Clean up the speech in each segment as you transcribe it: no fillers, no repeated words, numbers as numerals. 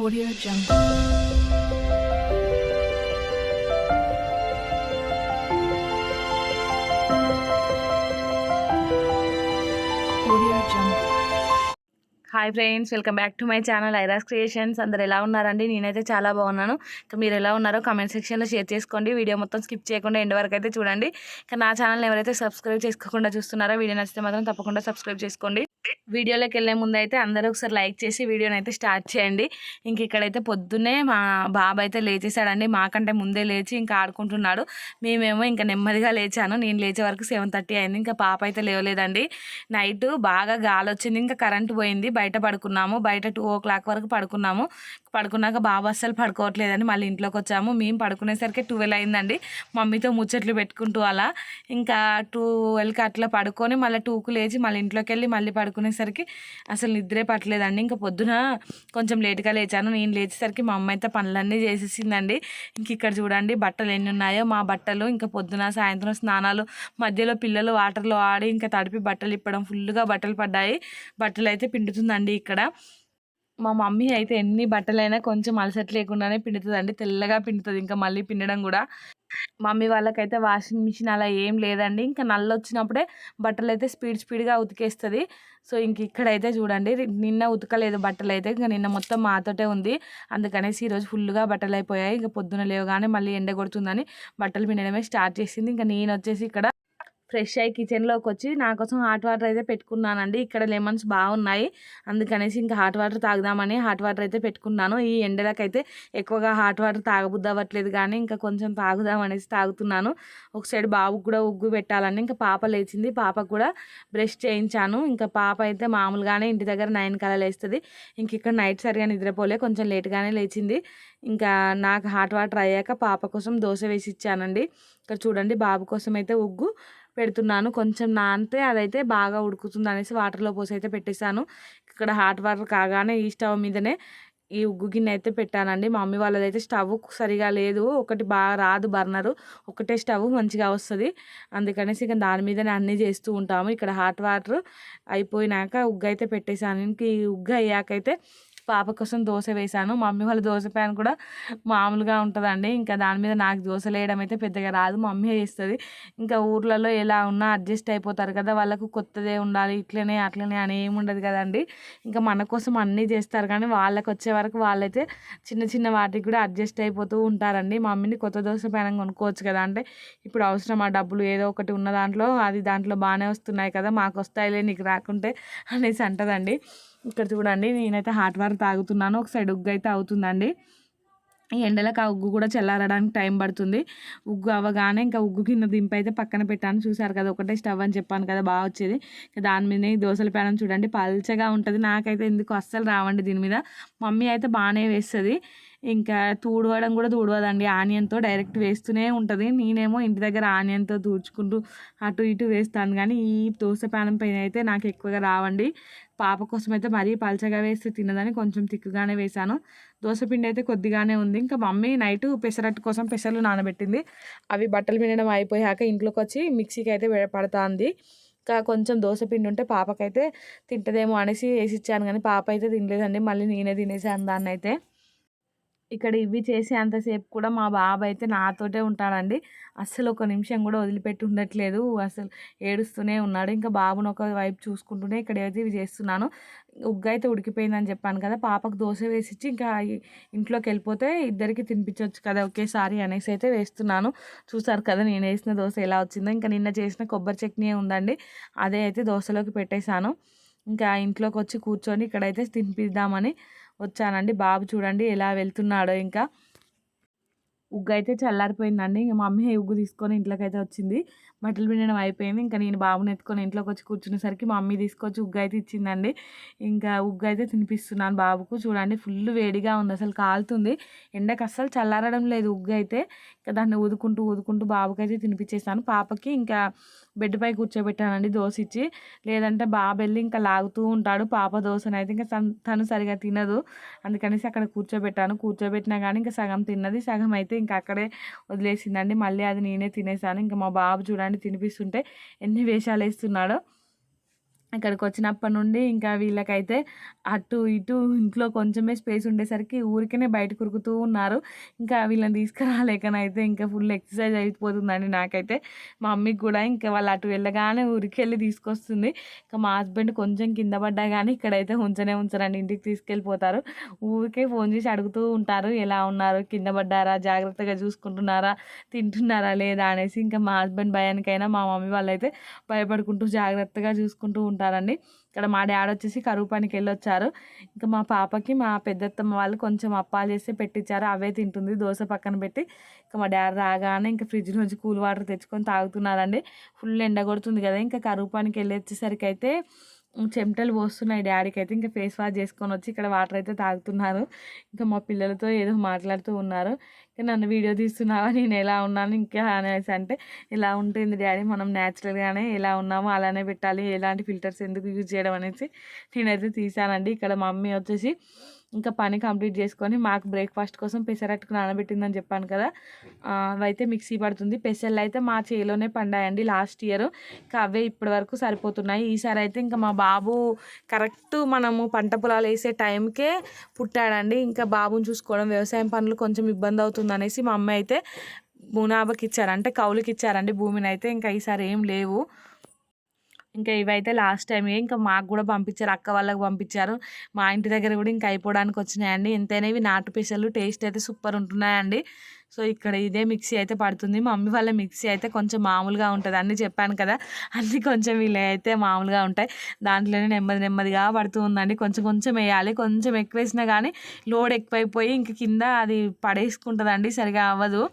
Audio Jungle. Audio Jungle. Hi friends, welcome back to my channel ఐరాస్ creations. అందరు ఎలా ఉన్నారండి? నేనైతే చాలా బాగున్నాను. ఇంకా మీరు ఎలా ఉన్నారో కామెంట్ సెక్షన్లో షేర్ చేసుకోండి. వీడియో మొత్తం స్కిప్ చేయకుండా ఎండ్ వరకు అయితే చూడండి. ఇంకా నా ఛానల్ ఎవరైతే సబ్స్క్రైబ్ చేసుకోకుండా చూస్తున్నారో వీడియో నచ్చితే మాత్రం తప్పకుండా సబ్స్క్రైబ్ చేసుకోండి. వీడియోలోకి వెళ్ళే ముందు అయితే అందరూ ఒకసారి లైక్ చేసి వీడియోని అయితే స్టార్ట్ చేయండి. ఇంక ఇక్కడైతే పొద్దున్నే మా బాబు అయితే లేచేసాడండి. మాకంటే ముందే లేచి ఇంకా ఆడుకుంటున్నాడు. మేమేమో ఇంకా నెమ్మదిగా లేచాను. నేను లేచే వరకు 7:30 అయింది. ఇంకా పాప అయితే లేవలేదండి. నైట్ బాగా గాలి వచ్చింది, ఇంకా కరెంట్ పోయింది. బయట పడుకున్నాము. బయట 2 o'clock వరకు పడుకున్నాము. పడుకున్నాక బాబు అస్సలు పడుకోవట్లేదని మళ్ళీ ఇంట్లోకి వచ్చాము. మేము పడుకునేసరికి 12 అయిందండి. మమ్మీతో ముచ్చట్లు పెట్టుకుంటూ అలా ఇంకా 12కి అట్లా పడుకొని మళ్ళీ 2కు లేచి మళ్ళీ ఇంట్లోకి వెళ్ళి మళ్ళీ పడుకునేసరికి అసలు నిద్రే పట్టలేదండి. ఇంకా పొద్దున కొంచెం లేట్గా లేచాను. నేను లేచేసరికి మా అమ్మ అయితే పనులన్నీ చేసేసిందండి. ఇంక ఇక్కడ చూడండి బట్టలు ఎన్ని ఉన్నాయో. మా బట్టలు ఇంకా పొద్దున సాయంత్రం స్నానాలు మధ్యలో పిల్లలు వాటర్లో ఆడి ఇంకా తడిపి బట్టలు ఇప్పడం, ఫుల్గా బట్టలు పడ్డాయి. బట్టలు అయితే పిండుతుందండి ఇక్కడ. మా మమ్మీ అయితే ఎన్ని బట్టలైనా కొంచెం అలసట లేకుండానే పిండుతుందండి. తెల్లగా పిండుతుంది. ఇంకా మళ్ళీ పిండడం కూడా మమ్మీ వాళ్ళకైతే వాషింగ్ మిషన్ అలా ఏం లేదండి. ఇంకా నల్ల వచ్చినప్పుడే బట్టలు అయితే స్పీడ్గా ఉతికేస్తుంది. సో ఇంక ఇక్కడైతే చూడండి, నిన్న ఉతకలేదు బట్టలు అయితే. ఇంకా నిన్న మొత్తం మాతోటే ఉంది. అందుకనేసి ఈరోజు ఫుల్గా బట్టలు అయిపోయాయి. ఇంకా పొద్దున లేవగానే మళ్ళీ ఎండ కొడుతుందని బట్టలు పిండడమే స్టార్ట్ చేసింది. ఇంకా నేను వచ్చేసి ఇక్కడ ఫ్రెష్ అయ్యి కిచెన్లోకి వచ్చి నా కోసం హాట్ వాటర్ అయితే పెట్టుకున్నానండి. ఇక్కడ లెమన్స్ బాగున్నాయి, అందుకనేసి ఇంకా హాట్ వాటర్ తాగుదామని హాట్ వాటర్ అయితే పెట్టుకున్నాను. ఈ ఎండలకైతే ఎక్కువగా హాట్ వాటర్ తాగబుద్ది అవ్వట్లేదు, కానీ ఇంకా కొంచెం తాగుదామనేసి తాగుతున్నాను. ఒక సైడ్ బాబుకు కూడా ఉగ్గు పెట్టాలండి. ఇంకా పాప లేచింది, పాపకు కూడా బ్రష్ చేయించాను. ఇంకా పాప అయితే మామూలుగానే ఇంటి దగ్గర 9 కల్లా లేస్తుంది. ఇంక ఇక్కడ నైట్ సరిగా నిద్రపోలే, కొంచెం లేట్గానే లేచింది. ఇంకా నాకు హాట్ వాటర్ అయ్యాక పాప కోసం దోశ వేసి ఇచ్చానండి. ఇక్కడ చూడండి బాబు కోసం అయితే ఉగ్గు పెడుతున్నాను. కొంచెం నానితే అదైతే బాగా ఉడుకుతుంది అనేసి వాటర్లో పోసి అయితే పెట్టేశాను. ఇక్కడ హాట్ వాటర్ కాగానే ఈ స్టవ్ మీదనే ఈ ఉగ్గు గిన్నె అయితే పెట్టానండి. మా మమ్మీ వాళ్ళదైతే స్టవ్ సరిగా లేదు, ఒకటి బాగా రాదు బర్నరు, ఒకటే స్టవ్ మంచిగా వస్తుంది. అందుకనేసి ఇక దాని మీదనే అన్నీ చేస్తూ ఉంటాము. ఇక్కడ హాట్ వాటర్ అయిపోయినాక ఉగ్గు అయితే పెట్టేశాను. ఇంక ఈ ఉగ్గు అయ్యాకైతే పాప కోసం దోశ వేశాను. మమ్మీ వాళ్ళ దోశ ప్యాన్ కూడా మామూలుగా ఉంటుందండి. ఇంకా దాని మీద నాకు దోశలు వేయడం అయితే పెద్దగా రాదు, మమ్మీ వేస్తుంది. ఇంకా ఊర్లలో ఎలా ఉన్నా అడ్జస్ట్ అయిపోతారు కదా, వాళ్ళకు కొత్తదే ఉండాలి ఇట్లనే అట్లనే అని ఏమి ఉండదు కదండి. ఇంకా మన కోసం అన్నీ చేస్తారు, కానీ వాళ్ళకి వచ్చే వరకు వాళ్ళైతే చిన్న చిన్న వాటికి కూడా అడ్జస్ట్ అయిపోతూ ఉంటారండి. మమ్మీని కొత్త దోశ ప్యాన్ కొనుక్కోవచ్చు కదా అంటే, ఇప్పుడు అవసరం ఆ డబ్బులు, ఏదో ఒకటి ఉన్న దాంట్లో అది దాంట్లో బాగానే వస్తున్నాయి కదా, మాకు వస్తాయిలే నీకు రాకుంటే అనేసి అంటదండి. ఇక్కడ చూడండి నేనైతే హాట్ వాటర్ తాగుతున్నాను. ఒక సైడ్ ఉగ్గు అయితే అవుతుందండి. ఈ ఎండలకు ఆ ఉగ్గు కూడా చల్లారడానికి టైం పడుతుంది. ఉగ్గు అవ్వగానే ఇంకా ఉగ్గు కింద దింపి అయితే పక్కన పెట్టాను. చూసారు కదా, ఒకటే స్టవ్ అని చెప్పాను కదా బాగా వచ్చేది. దాని మీద దోశల ప్యానం చూడండి పల్చగా ఉంటుంది. నాకైతే ఎందుకు అస్సలు రావండి దీని మీద. మమ్మీ అయితే బాగానే వేస్తుంది. ఇంకా తుడవడం కూడా తుడవదండి, ఆనియన్తో డైరెక్ట్ వేస్తూనే ఉంటుంది. నేనేమో ఇంటి దగ్గర ఆనియన్తో తుడుచుకుంటూ అటు ఇటు వేస్తాను, కానీ ఈ దోశ ప్యానం పైన అయితే నాకు ఎక్కువగా రావండి. పాప కోసం అయితే మరీ పలచగా వేస్తే తినదని కొంచెం తిక్కుగానే వేశాను. దోశపిండి అయితే కొద్దిగానే ఉంది. ఇంకా మమ్మీ నైట్ పెసరట్టు కోసం పెసర్లు నానబెట్టింది. అవి బట్టలు పిండడం అయిపోయాక ఇంట్లోకి వచ్చి మిక్సీకి అయితే పడుతుంది. ఇంకా కొంచెం దోశపిండి ఉంటే పాపకైతే తింటదేమో అనేసి వేసి ఇచ్చాను, కానీ పాప అయితే తినలేదండి. మళ్ళీ నేనే తినేసాను దాన్ని అయితే. ఇక్కడ ఇవి చేసే అంతసేపు కూడా మా బాబు అయితే నాతోటే ఉంటాడండి. అస్సలు ఒక నిమిషం కూడా వదిలిపెట్టి ఉండట్లేదు, అసలు ఏడుస్తూనే ఉన్నాడు. ఇంకా బాబును ఒక వైపు చూసుకుంటూనే ఇక్కడ అయితే ఇవి చేస్తున్నాను. ఉగ్గు అయితే ఉడికిపోయిందని చెప్పాను కదా, పాపకు దోశ వేసిచ్చి ఇంకా ఇంట్లోకి వెళ్ళిపోతే ఇద్దరికి తినిపించవచ్చు కదా ఒకేసారి అనేసి అయితే వేస్తున్నాను. చూసారు కదా నేను వేసిన దోశ ఎలా వచ్చిందో. ఇంకా నిన్న చేసిన కొబ్బరి చట్నీ ఉందండి, అదే అయితే దోశలోకి పెట్టేశాను. ఇంకా ఇంట్లోకి వచ్చి కూర్చొని ఇక్కడైతే తినిపిద్దామని వచ్చానండి. బాబు చూడండి ఎలా వెళ్తున్నాడో. ఇంకా ఉగ్గు అయితే చల్లారిపోయిందండి. ఇంకా మమ్మీ ఉగ్గు తీసుకొని ఇంట్లోకి అయితే వచ్చింది. బట్టలు పిండడం అయిపోయింది. ఇంకా నేను బాబుని ఎత్తుకొని ఇంట్లోకి వచ్చి కూర్చునేసరికి మమ్మీ తీసుకొచ్చి ఉగ్గు అయితే ఇచ్చిందండి. ఇంకా ఉగ్గు అయితే తినిపిస్తున్నాను బాబుకు. చూడండి ఫుల్ వేడిగా ఉంది, అసలు కాలుతుంది. ఎండకు అస్సలు చల్లారడం లేదు ఉగ్గు అయితే. ఇంకా దాన్ని ఊదుకుంటూ బాబుకి అయితే తినిపించేసాను. పాపకి ఇంకా బెడ్ పై కూర్చోబెట్టానండి దోశ ఇచ్చి, లేదంటే బాబు వెళ్ళి ఇంకా లాగుతూ ఉంటాడు పాప దోశనైతే. ఇంకా తను సరిగా తినదు, అందుకనేసి అక్కడ కూర్చోబెట్టినా కానీ ఇంకా సగం తిన్నది, సగం అయితే ఇంకా అక్కడే వదిలేసిందండి. మళ్ళీ అది నేనే తినేసాను. ఇంకా మా బాబు చూడండి తినిపిస్తుంటే ఎన్ని వేషాలు వేస్తున్నాడో. ఇక్కడికి వచ్చినప్పటి నుండి ఇంకా వీళ్ళకైతే అటు ఇటు ఇంట్లో కొంచెమే స్పేస్ ఉండేసరికి ఊరికనే బయట కురుకుతూ ఉన్నారు. ఇంకా వీళ్ళని తీసుకురాలేకనైతే ఇంకా ఫుల్ ఎక్సర్సైజ్ అయిపోతుందండి నాకైతే. మా మమ్మీకి కూడా ఇంకా వాళ్ళు అటు వెళ్ళగానే ఊరికెళ్ళి తీసుకొస్తుంది. ఇంకా మా హస్బెండ్ కొంచెం కింద పడ్డా కానీ ఇక్కడైతే ఉంచరండి, ఇంటికి తీసుకెళ్ళిపోతారు. ఊరికే ఫోన్ చేసి అడుగుతూ ఉంటారు, ఎలా ఉన్నారు, కింద పడ్డారా, జాగ్రత్తగా చూసుకుంటున్నారా, తింటున్నారా లేదా అనేసి. ఇంకా మా హస్బెండ్ భయానికైనా మా మమ్మీ వాళ్ళైతే భయపడుకుంటూ జాగ్రత్తగా చూసుకుంటూ ఉంటారండి. ఇక్కడ మా డాడీ వచ్చేసి కరువు పనికి వెళ్ళొచ్చారు. ఇంకా మా పాపకి మా పెద్దత్తమ్మ వాళ్ళు కొంచెం అప్పాలు చేసి పెట్టించారు, అవే తింటుంది దోశ పక్కన పెట్టి. ఇంకా మా డాడీ రాగానే ఇంకా ఫ్రిడ్జ్ నుంచి కూల్ వాటర్ తెచ్చుకొని తాగుతున్నారండి. ఫుల్ ఎండ కొడుతుంది కదా, ఇంకా కరువు పనికి వెళ్ళి వచ్చేసరికి అయితే చెమటలు పోస్తున్నాయి డాడీకి అయితే. ఇంకా ఫేస్ వాష్ చేసుకొని వచ్చి ఇక్కడ వాటర్ అయితే తాగుతున్నారు. ఇంకా మా పిల్లలతో ఏదో మాట్లాడుతూ ఉన్నారు. ఇంకా నన్ను వీడియో తీస్తున్నావా, నేను ఎలా ఉన్నాను ఇంకా అనేసి అంటే, ఇలా ఉంటుంది డాడీ, మనం న్యాచురల్గానే ఎలా ఉన్నామో అలానే పెట్టాలి, ఎలాంటి ఫిల్టర్స్ ఎందుకు యూజ్ చేయడం అనేసి నేనైతే తీసానండి. ఇక్కడ మమ్మీ వచ్చేసి ఇంకా పని కంప్లీట్ చేసుకొని మాకు బ్రేక్ఫాస్ట్ కోసం పెసరట్టుకు నానబెట్టిందని చెప్పాను కదా, అవైతే మిక్సీ పడుతుంది. పెసర్లు అయితే మా చేలోనే పండాయండి లాస్ట్ ఇయర్. ఇంకా అవే ఇప్పటి వరకు సరిపోతున్నాయి. ఈసారి అయితే ఇంకా మా బాబు కరెక్ట్ మనము పంట పొలాలు వేసే టైంకే పుట్టాడండి. ఇంకా బాబుని చూసుకోవడం, వ్యవసాయం పనులు కొంచెం ఇబ్బంది అవుతుంది అనేసి మా అమ్మ అయితే మునాబకి ఇచ్చారు, అంటే కౌలుకి ఇచ్చారండి భూమిని అయితే. ఇంకా ఈసారి ఏం లేవు. ఇంకా ఇవైతే లాస్ట్ టైం ఇంకా మాకు కూడా పంపించారు, అక్క వాళ్ళకి పంపించారు. మా ఇంటి దగ్గర కూడా ఇంకా అయిపోవడానికి వచ్చినాయండి. ఎంతైనా ఇవి నాటు పెసలు టేస్ట్ అయితే సూపర్ ఉంటున్నాయండి. సో ఇక్కడ ఇదే మిక్సీ అయితే పడుతుంది. మా మమ్మీ వాళ్ళ మిక్సీ అయితే కొంచెం మామూలుగా ఉంటుంది, అన్నీ చెప్పాను కదా, అన్నీ కొంచెం వీళ్ళు అయితే మామూలుగా ఉంటాయి. దాంట్లోనే నెమ్మదిగా పడుతూ ఉందండి. కొంచెం కొంచెం వేయాలి, కొంచెం ఎక్కువ వేసినా కానీ లోడ్ ఎక్కువైపోయి ఇంక కింద అది పడేసుకుంటుందండి, సరిగా అవ్వదు.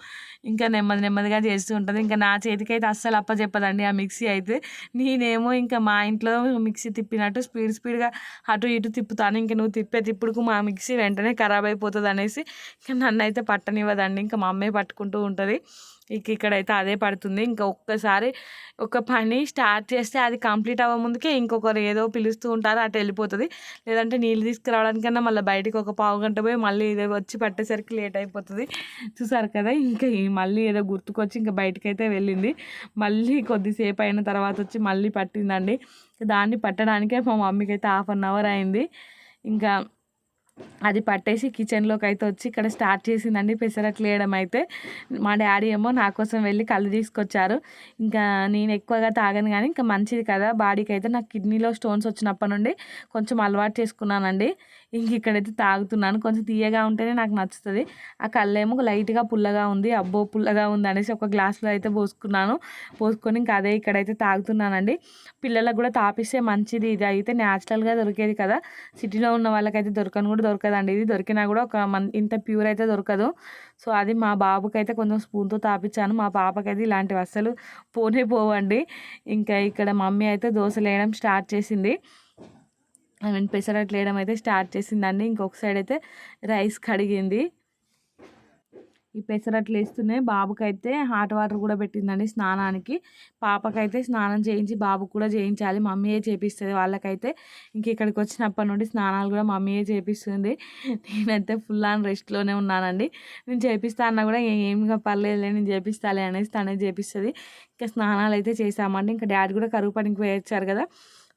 ఇంకా నెమ్మదిగా చేస్తూ ఉంటుంది. ఇంకా నా చేతికైతే అస్సలు అప్పచెప్పదండి ఆ మిక్సీ అయితే. నేనేమో ఇంకా మా ఇంట్లో మిక్సీ తిప్పినట్టు స్పీడ్గా అటు ఇటు తిప్పుతాను. ఇంకా నువ్వు తిప్పే తిప్పుడుకు మా మిక్సీ వెంటనే ఖరాబ్ అయిపోతుంది అనేసి ఇంకా నన్ను అయితే పట్టనివ్వదండి. ఇంకా మా అమ్మే పట్టుకుంటూ ఉంటుంది. ఇక్కడైతే అదే పడుతుంది. ఇంకా ఒక్కసారి ఒక పని స్టార్ట్ చేస్తే అది కంప్లీట్ అవ్వ ముందుకే ఇంకొకరు ఏదో పిలుస్తూ ఉంటారు, అటు వెళ్ళిపోతుంది. లేదంటే నీళ్ళు తీసుకురావడానికన్నా మళ్ళీ బయటికి ఒక పావు గంట పోయి మళ్ళీ ఇదే వచ్చి పట్టేసరికి లేట్ అయిపోతుంది. చూసారు కదా, ఇంకా మళ్ళీ ఏదో గుర్తుకొచ్చి ఇంకా బయటకైతే వెళ్ళింది. మళ్ళీ కొద్దిసేపు అయిన తర్వాత వచ్చి మళ్ళీ పట్టిందండి. దాన్ని పట్టడానికే మా మమ్మీకి అయితే 1/2 అవర్ అయింది. ఇంకా అది పట్టేసి కిచెన్లోకి అయితే వచ్చి ఇక్కడ స్టార్ట్ చేసిందండి పెసరట్లు వేయడం అయితే. మా డాడీ ఏమో నా కోసం వెళ్ళి కళ్ళు తీసుకొచ్చారు. ఇంకా నేను ఎక్కువగా తాగను కానీ ఇంకా మంచిది కదా బాడీకి అయితే. నాకు కిడ్నీలో స్టోన్స్ వచ్చినప్పటి నుండి కొంచెం అలవాటు చేసుకున్నానండి. ఇంక ఇక్కడైతే తాగుతున్నాను. కొంచెం తీయగా ఉంటేనే నాకు నచ్చుతుంది. ఆ కళ్ళేమో లైట్గా పుల్లగా ఉంది, అబ్బో పుల్లగా ఉంది అనేసి ఒక గ్లాస్లో అయితే పోసుకొని ఇంకా అదే ఇక్కడైతే తాగుతున్నానండి. పిల్లలకు కూడా తాపిస్తే మంచిది. ఇది అయితే న్యాచురల్గా దొరికేది కదా, సిటీలో ఉన్న వాళ్ళకైతే దొరకదండి. ఇది దొరికినా కూడా ఇంత ప్యూర్ అయితే దొరకదు. సో అది మా బాబుకి అయితే కొంచెం స్పూన్తో తాపించాను. మా పాపకైతే ఇలాంటివి అస్సలు పోవండి. ఇంకా ఇక్కడ మమ్మీ అయితే దోశలు వేయడం స్టార్ట్ చేసింది, పెసరట్లు వేయడం అయితే స్టార్ట్ చేసిందండి. ఇంకొక సైడ్ అయితే రైస్ కడిగింది. ఈ పెసరట్లు వేస్తూనే బాబుకైతే హాట్ వాటర్ కూడా పెట్టిందండి స్నానానికి. పాపకైతే స్నానం చేయించి బాబుకు కూడా చేయించాలి, మమ్మీయే చేపిస్తుంది వాళ్ళకైతే. ఇంక ఇక్కడికి వచ్చినప్పటి నుండి స్నానాలు కూడా మమ్మీయే చేపిస్తుంది. నేనైతే ఫుల్ ఆన్ రెస్ట్లోనే ఉన్నానండి. నేను చేపిస్తా అన్నా కూడా ఏం పర్లేదులే నేను చేపిస్తాలే అనేసి తనే చేపిస్తుంది. ఇంకా స్నానాలు అయితే చేసామండి. ఇంకా డాడీ కూడా కరువు పనికి పోయొచ్చారు కదా,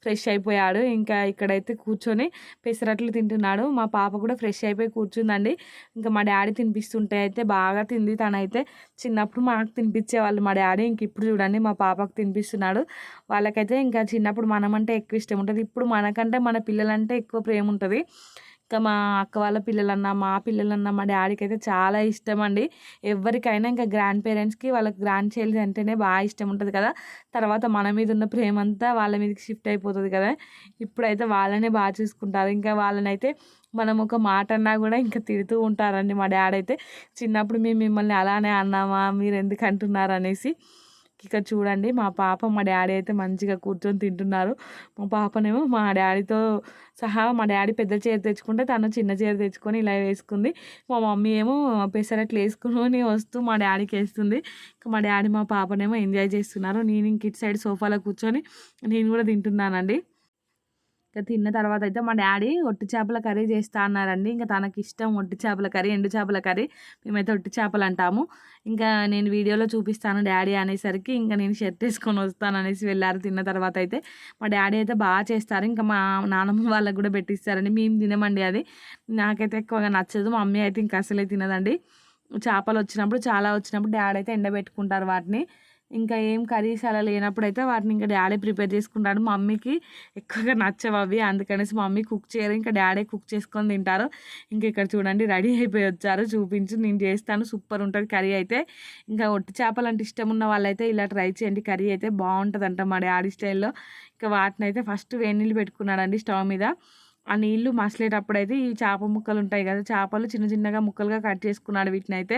ఫ్రెష్ అయిపోయాడు. ఇంకా ఇక్కడైతే కూర్చొని పెసరట్లు తింటున్నాడు. మా పాప కూడా ఫ్రెష్ అయిపోయి కూర్చుందండి. ఇంకా మా డాడీ తినిపిస్తుంటే అయితే బాగా తింది. తనైతే చిన్నప్పుడు మాకు తినిపించేవాళ్ళు మా డాడీ, ఇంక ఇప్పుడు చూడండి మా పాపకు తినిపిస్తున్నాడు. వాళ్ళకైతే ఇంకా చిన్నప్పుడు మనమంటే ఎక్కువ ఇష్టం ఉంటుంది, ఇప్పుడు మనకంటే మన పిల్లలంటే ఎక్కువ ప్రేమ ఉంటుంది. ఇంకా మా అక్క వాళ్ళ పిల్లలన్నా మా పిల్లలన్నా మా డాడీకి అయితే చాలా ఇష్టం అండి. ఎవరికైనా ఇంకా గ్రాండ్ పేరెంట్స్కి వాళ్ళకి గ్రాండ్ చైల్డ్ అంటేనే బాగా ఇష్టం ఉంటుంది కదా, తర్వాత మన మీద ఉన్న ప్రేమ అంతా వాళ్ళ మీదకి షిఫ్ట్ అయిపోతుంది కదా. ఇప్పుడైతే వాళ్ళనే బాగా చూసుకుంటారు. ఇంకా వాళ్ళనైతే మనం ఒక మాట అన్నా కూడా ఇంకా తిడుతూ ఉంటారండి మా డాడీ అయితే. చిన్నప్పుడు మేము మిమ్మల్ని అలానే అన్నామా, మీరు ఎందుకు అంటున్నారు అనేసి. ఇక్కడ చూడండి మా పాప మా డాడీ అయితే మంచిగా కూర్చొని తింటున్నారు. మా పాపనేమో మా డాడీతో సహా, మా డాడీ పెద్ద చీర తెచ్చుకుంటే తను చిన్న చీర తెచ్చుకొని ఇలా వేసుకుంది. మా మమ్మీ ఏమో పెసరట్లు వేసుకుని వస్తూ మా డాడీకి వేస్తుంది. మా డాడీ మా పాపనేమో ఎంజాయ్ చేస్తున్నారు. నేను ఇంక ఇటు సైడ్ సోఫాలో కూర్చొని నేను కూడా తింటున్నానండి. ఇంకా తిన్న తర్వాత అయితే మా డాడీ ఒట్టి చేపల కర్రీ చేస్తా అన్నారండి. ఇంకా తనకి ఇష్టం ఒట్టి చేపల కర్రీ, ఎండు చేపల కర్రీ. మేమైతే ఒట్టి చేపలు అంటాము. ఇంకా నేను వీడియోలో చూపిస్తాను డాడీ అనేసరికి ఇంకా నేను షర్ట్ వేసుకొని వస్తాను అనేసి వెళ్ళారు. తిన్న తర్వాత అయితే మా డాడీ అయితే బాగా చేస్తారు. ఇంకా మా నాన్నమ్మ వాళ్ళకి కూడా పెట్టిస్తారండి. మేము తినమండి అది. నాకైతే ఎక్కువగా నచ్చదు. మా మమ్మీ అయితే ఇంకా అసలే తినదండి. చేపలు వచ్చినప్పుడు చాలా వచ్చినప్పుడు డాడీ అయితే ఎండబెట్టుకుంటారు వాటిని. ఇంకా ఏం కర్రీస్ అలా లేనప్పుడు అయితే వాటిని ఇంకా డాడీ ప్రిపేర్ చేసుకుంటాడు. మమ్మీకి ఎక్కువగా నచ్చవు అవి, అందుకనేసి మమ్మీ కుక్ చేయరు. ఇంకా డాడీ కుక్ చేసుకొని తింటారు. ఇంకా ఇక్కడ చూడండి రెడీ అయిపోయి వచ్చారు. చూపించు నేను చేస్తాను, సూపర్ ఉంటుంది కర్రీ అయితే. ఇంకా ఒట్టి చేపలు అంటే ఇష్టం ఉన్న వాళ్ళైతే ఇలా ట్రై చేయండి. కర్రీ అయితే బాగుంటుందంట మా డాడీ స్టైల్లో. ఇంకా వాటిని అయితే ఫస్ట్ వేడి నీళ్ళు పెట్టుకున్నాడండి స్టవ్ మీద. ఆ నీళ్లు మసలేటప్పుడు అయితే ఈ చేప ముక్కలు ఉంటాయి కదా, చేపలు చిన్న చిన్నగా ముక్కలుగా కట్ చేసుకున్నాడు వీటిని అయితే.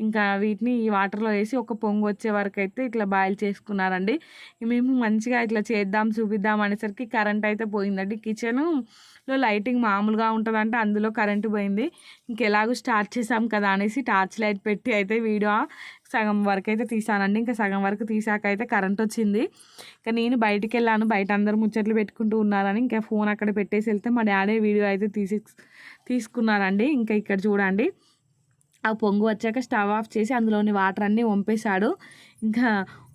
ఇంకా వీటిని ఈ వాటర్లో వేసి ఒక పొంగు వచ్చే వరకు అయితే ఇట్లా బాయిల్ చేసుకున్నారండి. మేము మంచిగా ఇట్లా చేద్దాం చూపిద్దాం అనేసరికి కరెంట్ అయితే పోయిందండి. కిచెన్లో లైటింగ్ మామూలుగా ఉంటుందంటే అందులో కరెంటు పోయింది. ఇంకెలాగో స్టార్ట్ చేసాం కదా అనేసి టార్చ్ లైట్ పెట్టి అయితే వీడియో సగం వరకు అయితే తీసానండి. ఇంకా సగం వరకు తీసాక అయితే కరెంట్ వచ్చింది. ఇంకా నేను బయటికి వెళ్ళాను. బయట అందరూ ముచ్చట్లు పెట్టుకుంటూ ఉన్నారని ఇంకా ఫోన్ అక్కడ పెట్టేసి వెళ్తే మా డాడీ వీడియో అయితే తీసుకున్నారండి. ఇంకా ఇక్కడ చూడండి ఆ పొంగు వచ్చాక స్టవ్ ఆఫ్ చేసి అందులోని వాటర్ అన్నీ వంపేశాడు. ఇంకా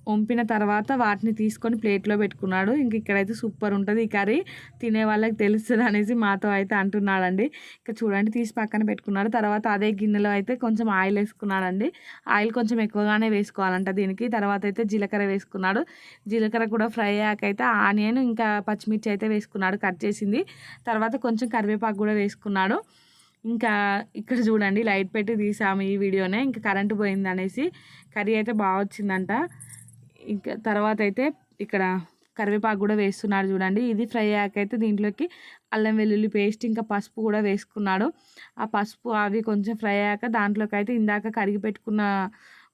వంపిన తర్వాత వాటిని తీసుకొని ప్లేట్లో పెట్టుకున్నాడు. ఇంక ఇక్కడైతే సూపర్ ఉంటుంది ఈ కర్రీ, తినే వాళ్ళకి తెలుస్తుంది అనేసి మాతో అయితే అంటున్నాడండి. ఇంకా చూడండి తీసి పక్కన పెట్టుకున్నాడు. తర్వాత అదే గిన్నెలో అయితే కొంచెం ఆయిల్ వేసుకున్నాడండి. ఆయిల్ కొంచెం ఎక్కువగానే వేసుకోవాలంట దీనికి. తర్వాత అయితే జీలకర్ర వేసుకున్నాడు. జీలకర్ర కూడా ఫ్రై అయ్యాక అయితే ఆనియన్ ఇంకా పచ్చిమిర్చి అయితే వేసుకున్నాడు కట్ చేసింది. తర్వాత కొంచెం కరివేపాకు కూడా వేసుకున్నాడు. ఇంకా ఇక్కడ చూడండి లైట్ పెట్టి తీసాము ఈ వీడియోనే. ఇంకా కరెంటు పోయింది అనేసి కర్రీ అయితే బాగా వచ్చిందంట. ఇంకా తర్వాత అయితే ఇక్కడ కరివేపాకు కూడా వేస్తున్నాడు చూడండి. ఇది ఫ్రై అయ్యాక అయితే దీంట్లోకి అల్లం వెల్లుల్లి పేస్ట్ ఇంకా పసుపు కూడా వేసుకున్నాడు. ఆ పసుపు అవి కొంచెం ఫ్రై అయ్యాక దాంట్లోకి అయితే ఇందాక కడిగి పెట్టుకున్న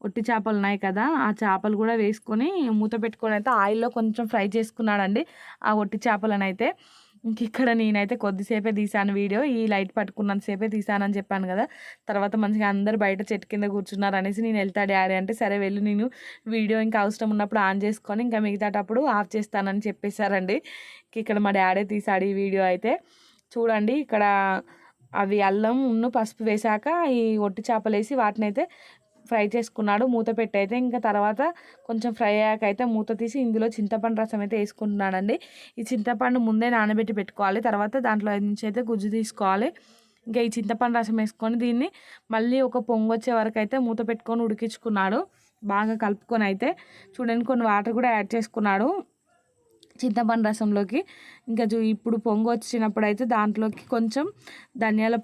ఒట్టి చేపలు ఉన్నాయి కదా, ఆ చేపలు కూడా వేసుకొని మూత పెట్టుకొని అయితే ఆయిల్లో కొంచెం ఫ్రై చేసుకున్నాడండి ఆ ఒట్టి చేపలను అయితే. ఇంక ఇక్కడ నేనైతే కొద్దిసేపే తీసాను వీడియో, ఈ లైట్ పట్టుకున్నంతసేపే తీసానని చెప్పాను కదా. తర్వాత మంచిగా అందరు బయట చెట్టు కింద కూర్చున్నారు అనేసి నేను వెళ్తా డాడీ అంటే సరే వెళ్ళు, నేను వీడియో ఇంకా అవసరం ఉన్నప్పుడు ఆన్ చేసుకొని ఇంకా మిగతాటప్పుడు ఆఫ్ చేస్తానని చెప్పేశారండి. ఇక్కడ మా డాడీ తీసాడు ఈ వీడియో అయితే. చూడండి ఇక్కడ అవి అల్లం పసుపు వేశాక ఈ ఒట్టి చేపలు వేసి వాటిని అయితే ఫ్రై చేసుకున్నాడు మూత పెట్టి అయితే. ఇంకా తర్వాత కొంచెం ఫ్రై అయ్యాక అయితే మూత తీసి ఇందులో చింతపండు రసం అయితే వేసుకుంటున్నాడండి. ఈ చింతపండు ముందే నానబెట్టి పెట్టుకోవాలి. తర్వాత దాంట్లో నుంచి అయితే గుజ్జు తీసుకోవాలి. ఇంకా ఈ చింతపండు రసం వేసుకొని దీన్ని మళ్ళీ ఒక పొంగు వచ్చే వరకు అయితే మూత పెట్టుకొని ఉడికించుకున్నాడు. బాగా కలుపుకొని అయితే చూడండి కొన్ని వాటర్ కూడా యాడ్ చేసుకున్నాడు చింతపండు రసంలోకి. ఇంకా ఇప్పుడు పొంగు వచ్చినప్పుడు అయితే దాంట్లోకి కొంచెం ధనియాల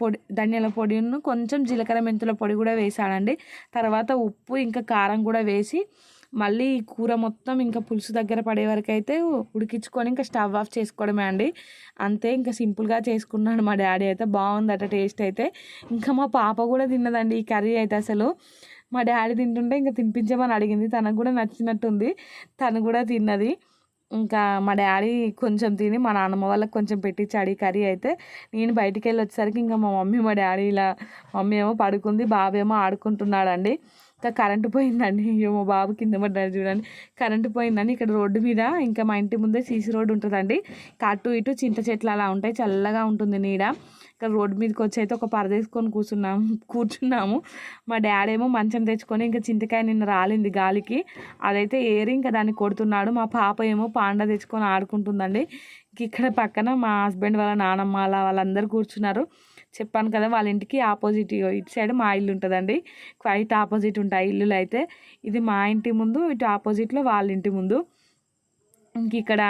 పొడిను కొంచెం జీలకర్ర మెంతుల పొడి కూడా వేసాడండి. తర్వాత ఉప్పు ఇంకా కారం కూడా వేసి మళ్ళీ ఈ కూర మొత్తం ఇంకా పులుసు దగ్గర పడే వరకు అయితే ఉడికించుకొని ఇంకా స్టవ్ ఆఫ్ చేసుకోవడమే అండి. అంతే, ఇంకా సింపుల్గా చేసుకున్నాడు మా డాడీ అయితే. బాగుందట టేస్ట్ అయితే. ఇంకా మా పాప కూడా తిన్నదండి ఈ కర్రీ అయితే. అసలు మా డాడీ తింటుంటే ఇంకా తినిపించమని అడిగింది. తనకు కూడా నచ్చినట్టుంది, తను కూడా తిన్నది. ఇంకా మా డాడీ కొంచెం తిని మా నాన్నమ్మ వాళ్ళకి కొంచెం పెట్టించాడు ఈ కర్రీ అయితే. నేను బయటికి వెళ్ళి వచ్చేసరికి ఇంకా మా మమ్మీ మా డాడీ ఇలా, మమ్మీ ఏమో పడుకుంది, బాబు ఏమో ఆడుకుంటున్నాడండి. ఇంకా కరెంటు పోయిందండి. మా బాబు కింద పడ్డాడు చూడండి. కరెంటు పోయిందని ఇక్కడ రోడ్డు మీద ఇంకా మా ఇంటి ముందే సీసీ రోడ్డు ఉంటుందండి. అటు ఇటు చింత చెట్లు అలా ఉంటాయి, చల్లగా ఉంటుంది నీడ. ఇక్కడ రోడ్డు మీదకి వచ్చి అయితే ఒక పరద వేసుకొని కూర్చున్నాము. మా డాడీ ఏమో మంచం తెచ్చుకొని ఇంకా చింతకాయ నిన్న రాలింది గాలికి, అదైతే ఏరి ఇంకా దాన్ని కొడుతున్నాడు. మా పాప ఏమో పాండా తెచ్చుకొని ఆడుకుంటుందండి. ఇక్కడ పక్కన మా హస్బెండ్ వాళ్ళ నానమ్మ అలా వాళ్ళందరూ కూర్చున్నారు. చెప్పాను కదా వాళ్ళ ఇంటికి ఆపోజిట్ ఇటు సైడ్ మా ఇల్లు ఉంటుందండి. క్వైట్ ఆపోజిట్ ఉంటాయి ఇల్లులు అయితే. ఇది మా ఇంటి ముందు, ఇటు ఆపోజిట్లో వాళ్ళ ఇంటి ముందు. ఇంక ఇక్కడ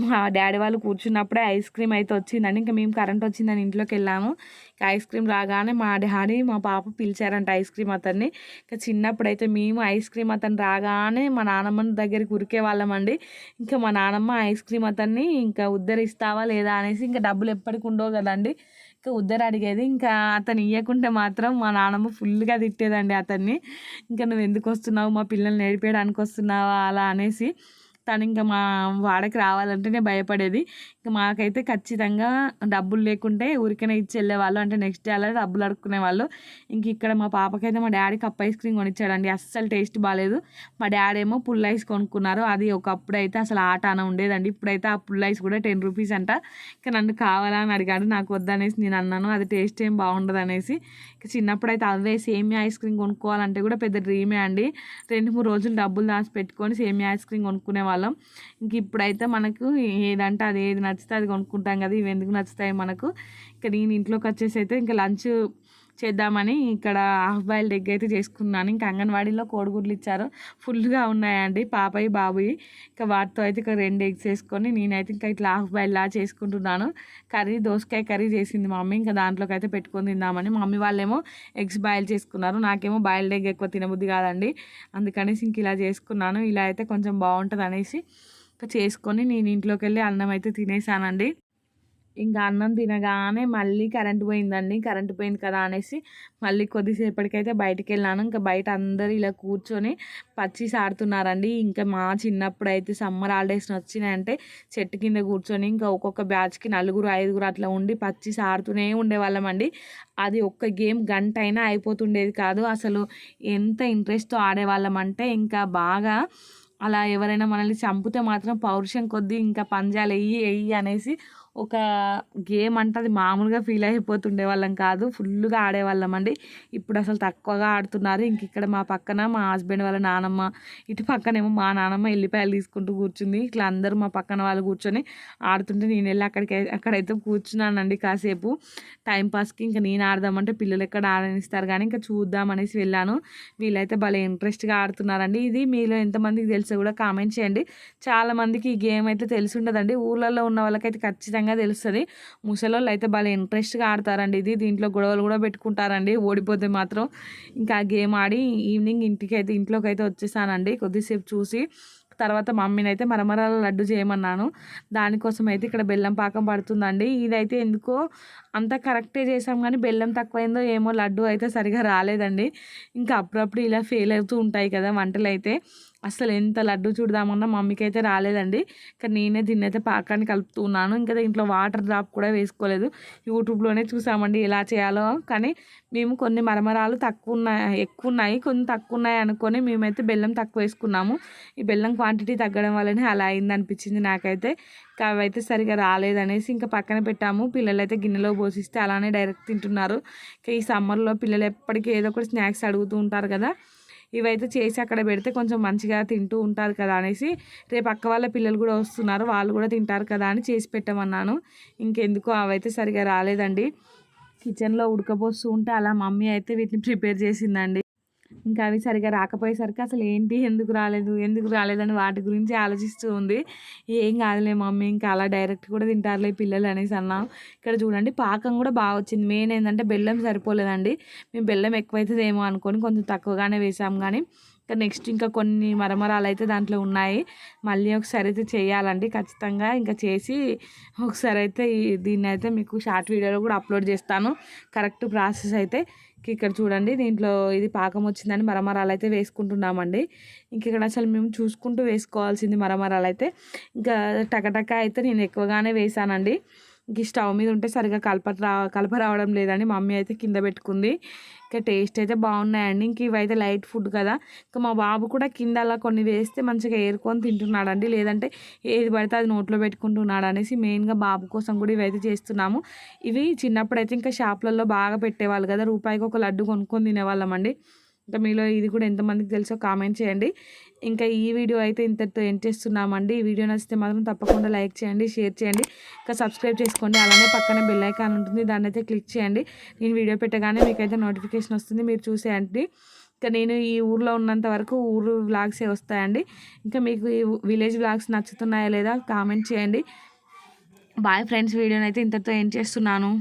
మా డాడీ వాళ్ళు కూర్చున్నప్పుడే ఐస్ క్రీమ్ అయితే వచ్చిందండి. ఇంకా మేము కరెంట్ వచ్చిందని ఇంట్లోకి వెళ్ళాము. ఇంకా ఐస్ క్రీమ్ రాగానే మా డాడీ మా పాప పిలిచారంట ఐస్ క్రీమ్ అతన్ని. ఇంకా చిన్నప్పుడు అయితే మేము ఐస్ క్రీమ్ అతను రాగానే మా నాన్నమ్మ దగ్గరికి ఉరికే వాళ్ళమండి. ఇంకా మా నాన్నమ్మ ఐస్ క్రీమ్ అతన్ని ఇంకా ఉద్ధరిస్తావా లేదా అనేసి, ఇంకా డబ్బులు ఎప్పటికి ఉండవు కదండి, ఇంకా ఉద్దరు అడిగేది. ఇంకా అతను ఇవ్వకుంటే మాత్రం మా నాన్నమ్మ ఫుల్గా తిట్టేదండి అతన్ని. ఇంకా నువ్వు ఎందుకు వస్తున్నావు, మా పిల్లల్ని నేర్పించడానికి వస్తున్నావా అలా అనేసి. తను ఇంకా మా వాడకి రావాలంటేనే భయపడేది. మాకైతే ఖచ్చితంగా డబ్బులు లేకుంటే ఊరికనే ఇచ్చి వెళ్ళేవాళ్ళు, అంటే నెక్స్ట్ డే అలా డబ్బులు అడుక్కునేవాళ్ళు. ఇంక ఇక్కడ మా పాపకైతే మా డాడీ కప్ ఐస్ క్రీమ్ కొనిచ్చాడండి. అస్సలు టేస్ట్ బాగాలేదు. మా డాడీ ఏమో పుల్ ఐస్ కొనుక్కున్నారు. అది ఒకప్పుడు అయితే అసలు ఆట అన ఉండేదండి. ఇప్పుడైతే ఆ పుల్ ఐస్ కూడా 10 రూపీస్ అంట. ఇక నన్ను కావాలా అని అడిగాడు. నాకు వద్దనేసి నేను అన్నాను, అది టేస్ట్ ఏం బాగుండదు అనేసి. ఇక చిన్నప్పుడు అయితే అవే సేమియా ఐస్ క్రీమ్ కొనుక్కోవాలంటే కూడా పెద్ద డ్రీమే అండి. 2-3 రోజులు డబ్బులు దాచి పెట్టుకొని సేమియా ఐస్ క్రీమ్ కొనుక్కునే వాళ్ళం. ఇంక ఇప్పుడైతే మనకు ఏదంటే అది ఏది నచ్చితే అది కొనుక్కుంటాం కదా. ఇవి ఎందుకు నచ్చుతాయి మనకు. ఇక నేను ఇంట్లోకి వచ్చేసి అయితే ఇంకా లంచ్ చేద్దామని ఇక్కడ హాఫ్ బాయిల్డ్ ఎగ్ అయితే చేసుకున్నాను. ఇంకా అంగన్వాడీలో కోడిగుడ్లు ఇచ్చారు, ఫుల్గా ఉన్నాయండి పాపయ్య బాబుయి. ఇంకా వాటితో అయితే ఇక 2 ఎగ్స్ వేసుకొని నేనైతే ఇంకా ఇట్లా హాఫ్ బాయిల్డ్ లా చేసుకుంటున్నాను. కర్రీ దోసకాయ కర్రీ చేసింది మా మమ్మీ. ఇంకా దాంట్లోకి అయితే పెట్టుకొని తిందామని. మా మమ్మీ వాళ్ళేమో ఎగ్స్ బాయిల్ చేసుకున్నారు. నాకేమో బాయిల్డ్ ఎగ్ ఎక్కువ తినబుద్ధి కాదండి. అందుకనేసి ఇంక ఇలా చేసుకున్నాను. ఇలా అయితే కొంచెం బాగుంటుంది అనేసి ఇంకా చేసుకొని నేను ఇంట్లోకి వెళ్ళి అన్నం అయితే తినేసానండి. ఇంకా అన్నం తినగానే మళ్ళీ కరెంట్ పోయిందండి. కరెంట్ పోయింది కదా అనేసి మళ్ళీ కొద్దిసేపటికైతే బయటికి వెళ్ళాను. ఇంకా బయట అందరూ ఇలా కూర్చొని పచ్చీస్ ఆడుతున్నారండి. ఇంకా మా చిన్నప్పుడు అయితే సమ్మర్ హాలిడేస్ వచ్చినాయంటే చెట్టు కింద కూర్చొని ఇంకా ఒక్కొక్క బ్యాచ్కి 4-5 అట్లా ఉండి పచ్చీస్ ఆడుతూనే ఉండేవాళ్ళం అండి. అది ఒక్క గేమ్ గంట అయినా అయిపోతుండేది కాదు. అసలు ఎంత ఇంట్రెస్ట్తో ఆడేవాళ్ళం అంటే ఇంకా బాగా అలా ఎవరైనా మనల్ని చంపితే మాత్రం పౌరుషం కొద్దీ ఇంకా పంజాలు ఎయ్యి అనేసి ఒక గేమ్ అంటే అది మామూలుగా ఫీల్ అయిపోతుండే వాళ్ళం కాదు. ఫుల్గా ఆడేవాళ్ళం అండి. ఇప్పుడు అసలు తక్కువగా ఆడుతున్నారు. ఇంక ఇక్కడ మా పక్కన మా హస్బెండ్ వాళ్ళ నానమ్మ, ఇటు పక్కనేమో మా నానమ్మ ఎల్లిపాయలు తీసుకుంటూ కూర్చుంది. ఇట్లా అందరూ మా పక్కన వాళ్ళు కూర్చొని ఆడుతుంటే నేను వెళ్ళి అక్కడైతే కూర్చున్నానండి కాసేపు టైంపాస్కి. ఇంకా నేను ఆడదామంటే పిల్లలు ఎక్కడ ఆడనిస్తారు కానీ ఇంకా చూద్దామనేసి వెళ్ళాను. వీళ్ళైతే భలే ఇంట్రెస్ట్గా ఆడుతున్నారండి. ఇది మీలో ఎంతమందికి తెలుసో కూడా కామెంట్ చేయండి. చాలామందికి ఈ గేమ్ అయితే తెలిసి ఉండదండి. ఊళ్ళల్లో ఉన్న వాళ్ళకైతే ఖచ్చితంగా తెలుస్తుంది. ముసలోళ్ళు అయితే భలే ఇంట్రెస్ట్గా ఆడతారండి. దీంట్లో గొడవలు కూడా పెట్టుకుంటారండి ఓడిపోతే మాత్రం. ఇంకా ఆ గేమ్ ఆడి ఈవినింగ్ ఇంట్లోకి అయితే వచ్చేసానండి. కొద్దిసేపు చూసి తర్వాత మమ్మీని అయితే మరమరాల లడ్డు చేయమన్నాను. దానికోసం అయితే ఇక్కడ బెల్లం పాకం పడుతుందండి. ఇదైతే ఎందుకో అంతా కరెక్టే చేసాం కానీ బెల్లం తక్కువైందో ఏమో లడ్డు అయితే సరిగా రాలేదండి. ఇంకా అప్పుడప్పుడు ఇలా ఫెయిల్ అవుతూ ఉంటాయి కదా వంటలు అయితే. అసలు ఎంత లడ్డు చూడదామన్నా మమ్మీకి అయితే రాలేదండి. కానీ నేనే దీన్నైతే పాకాన్ని కలుపుతున్నాను. ఇంకా దీంట్లో వాటర్ డ్రాప్ కూడా వేసుకోలేదు. యూట్యూబ్లోనే చూసామండి ఎలా చేయాలో. కానీ మేము కొన్ని మరమరాలు ఎక్కువ ఉన్నాయి, కొన్ని తక్కువ ఉన్నాయి అనుకొని మేమైతే బెల్లం తక్కువ వేసుకున్నాము. ఈ బెల్లం క్వాంటిటీ తగ్గడం వల్లనే అలా అయింది అనిపించింది నాకైతే. అవైతే సరిగా రాలేదనేసి ఇంకా పక్కన పెట్టాము. పిల్లలైతే గిన్నెలో పోసిస్తే అలానే డైరెక్ట్ తింటున్నారు. ఈ సమ్మర్లో పిల్లలు ఎప్పటికీ ఏదో ఒకటి స్నాక్స్ అడుగుతూ ఉంటారు కదా. ఇవైతే చేసి అక్కడ పెడితే కొంచెం మంచిగా తింటూ ఉంటారు కదా అనేసి, రేపు అక్క వాళ్ళ పిల్లలు కూడా వస్తున్నారు, వాళ్ళు కూడా తింటారు కదా అని చేసి పెట్టమన్నాను. ఇంకెందుకో అవైతే సరిగా రాలేదండి. కిచెన్లో ఉడకపోస్తూ ఉంటే అలా మమ్మీ అయితే వీటిని ప్రిపేర్ చేసిందండి. ఇంకా అవి సరిగా రాకపోయేసరికి అసలు ఏంటి ఎందుకు రాలేదని వాటి గురించి ఆలోచిస్తూ ఉంది. ఏం కాదులే మమ్మీ, ఇంకా అలా డైరెక్ట్ కూడా తింటారులే పిల్లలు అనేసి అన్నాం. ఇక్కడ చూడండి పాకం కూడా బాగా వచ్చింది. మెయిన్ ఏంటంటే బెల్లం సరిపోలేదండి. మేము బెల్లం ఎక్కువైతుందేమో అనుకొని కొంచెం తక్కువగానే వేసాం. కానీ ఇంకా కొన్ని మరమరాలు అయితే దాంట్లో ఉన్నాయి. మళ్ళీ ఒకసారి అయితే చేయాలండి ఖచ్చితంగా. ఇంకా చేసి ఒకసారి అయితే దీన్ని అయితే మీకు షార్ట్ వీడియోలో కూడా అప్లోడ్ చేస్తాను కరెక్ట్ ప్రాసెస్ అయితే. ఇక్కడ చూడండి దీంట్లో ఇది పాకం వచ్చిందని మరమరాలు అయితే వేసుకుంటున్నామండి. ఇక్కడ అసలు మేము చూసుకుంటూ వేసుకోవాల్సింది మరమరాలు అయితే. ఇంకా టకటక అయితే నేను ఎక్కువగానే వేసానండి. ఇంక స్టవ్ మీద ఉంటే సరిగా కలప రావడం లేదని మమ్మీ అయితే కింద పెట్టుకుంది. ఇంకా టేస్ట్ అయితే బాగున్నాయండి. ఇంక ఇవైతే లైట్ ఫుడ్ కదా. ఇంకా మా బాబు కూడా కింద అలా కొన్ని వేస్తే మంచిగా ఏరుకొని తింటున్నాడండి. లేదంటే ఏది పడితే అది నోట్లో పెట్టుకుంటున్నాడు అనేసి మెయిన్గా బాబు కోసం కూడా ఇవైతే చేస్తున్నాము. ఇవి చిన్నప్పుడు అయితే ఇంకా షాప్లలో బాగా పెట్టేవాళ్ళు కదా, రూపాయికి ఒక లడ్డు కొనుక్కొని తినేవాళ్ళం అండి. ఇంకా మీలో ఇది కూడా ఎంతమందికి తెలుసో కామెంట్ చేయండి. ఇంకా ఈ వీడియో అయితే ఇంతటితో ఎండ్ చేస్తున్నామండి. ఈ వీడియో నచ్చితే మాత్రం తప్పకుండా లైక్ చేయండి, షేర్ చేయండి, ఇంకా సబ్స్క్రైబ్ చేసుకోండి. అలానే పక్కన బెల్ ఐకాన్ ఉంటుంది, దాన్ని అయితే క్లిక్ చేయండి. నేను వీడియో పెట్టగానే మీకైతే నోటిఫికేషన్ వస్తుంది, మీరు చూసేయండి. ఇంకా నేను ఈ ఊర్లో ఉన్నంత వరకు ఊరు వ్లాగ్సే వస్తాయండి. ఇంకా మీకు ఈ విలేజ్ వ్లాగ్స్ నచ్చుతున్నాయా లేదా కామెంట్ చేయండి. బాయ్ ఫ్రెండ్స్, వీడియోని అయితే ఇంతటితో ఎండ్ చేస్తున్నాను.